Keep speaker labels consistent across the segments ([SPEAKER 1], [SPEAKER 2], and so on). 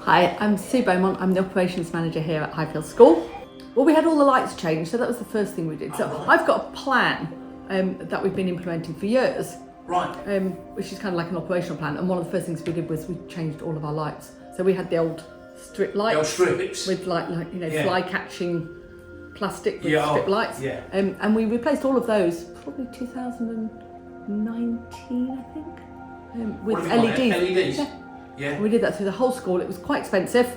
[SPEAKER 1] Hi, I'm Sue Beaumont. I'm the operations manager here at Highfields School. Well, we had all the lights changed, so that was the first thing we did. So I've got a plan that we've been implementing for years,
[SPEAKER 2] right?
[SPEAKER 1] Which is kind of like an operational plan. And one of the first things we did was we changed all of our lights. So we had the old strip lights,
[SPEAKER 2] the old strips
[SPEAKER 1] with fly catching plastic with strip lights.
[SPEAKER 2] Yeah.
[SPEAKER 1] And we replaced all of those probably 2019, I think, with LEDs.
[SPEAKER 2] LEDs. Yeah.
[SPEAKER 1] We did that through the whole school. It was quite expensive,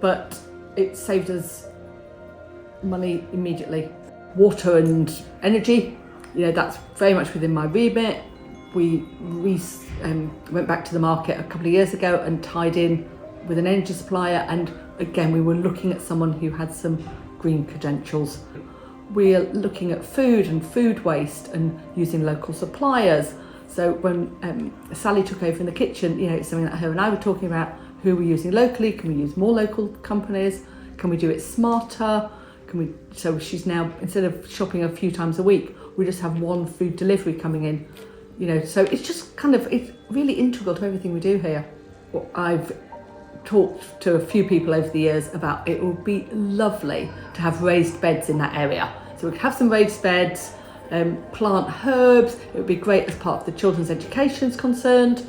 [SPEAKER 1] but it saved us money immediately. Water and energy, that's very much within my remit. We went back to the market a couple of years ago and tied in with an energy supplier, and again we were looking at someone who had some green credentials. We're looking at food and food waste and using local suppliers. So when Sally took over in the kitchen, it's something that her and I were talking about. Who are we using locally? Can we use more local companies? Can we do it smarter? So she's now, instead of shopping a few times a week, we just have one food delivery coming in. So it's just it's really integral to everything we do here. Well, I've talked to a few people over the years about it would be lovely to have raised beds in that area. So we could have some raised beds, plant herbs. It would be great as part of the children's education is concerned.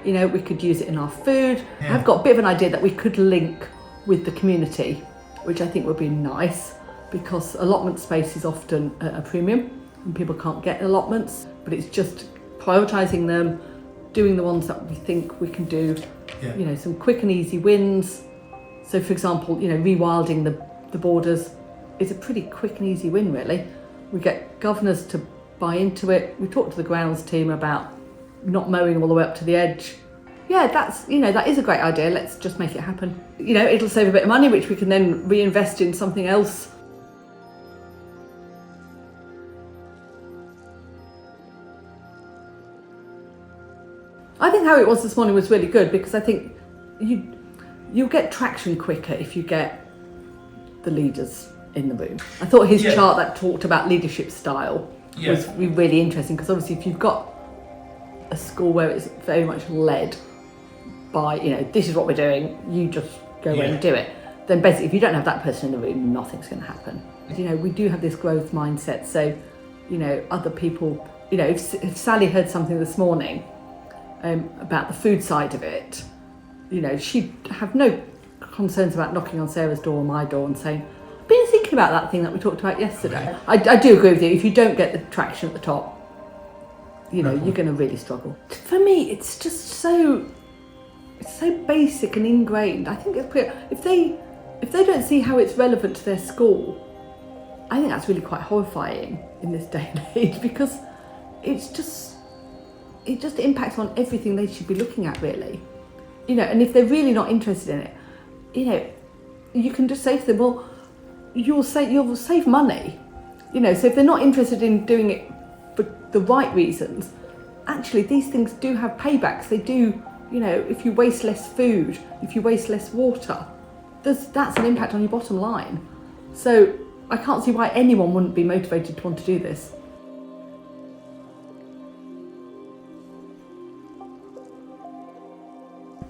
[SPEAKER 1] We could use it in our food. Yeah. I've got a bit of an idea that we could link with the community, which I think would be nice, because allotment space is often a premium and people can't get allotments, but it's just prioritising them, doing the ones that we think we can do, some quick and easy wins. So for example, rewilding the borders is a pretty quick and easy win, really. We get governors to buy into it. We talked to the grounds team about not mowing all the way up to the edge. Yeah, that is a great idea. Let's just make it happen. It'll save a bit of money, which we can then reinvest in something else. I think how it was this morning was really good, because I think you'll get traction quicker if you get the leaders in the room. I thought his chart that talked about leadership style was really interesting, because obviously if you've got a school where it's very much led by, this is what we're doing, you just go away and do it, then basically if you don't have that person in the room, nothing's going to happen. We do have this growth mindset, so other people, if Sally heard something this morning about the food side of it, she'd have no concerns about knocking on Sarah's door or my door and saying, I've been thinking about that thing that we talked about yesterday. I do agree with you. If you don't get the traction at the top, you're going to really struggle. For me, it's just so basic and ingrained. I think it's if they don't see how it's relevant to their school, I think that's really quite horrifying in this day and age, because it just impacts on everything they should be looking at, really. And if they're really not interested in it, you can just say to them, well, you'll save money. So if they're not interested in doing it for the right reasons, actually these things do have paybacks. They do, if you waste less food, if you waste less water, that's an impact on your bottom line. So I can't see why anyone wouldn't be motivated to want to do this.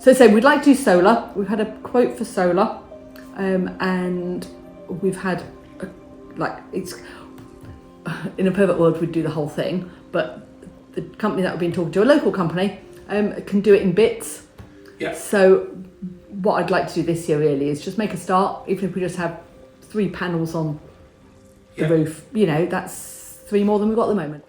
[SPEAKER 1] So we'd like to do solar. We've had a quote for solar, and we've had it's in a perfect world we'd do the whole thing, but the company that we've been talking to, a local company, can do it in bits. Yeah. So what I'd like to do this year really is just make a start, even if we just have 3 panels on the roof. That's 3 more than we've got at the moment.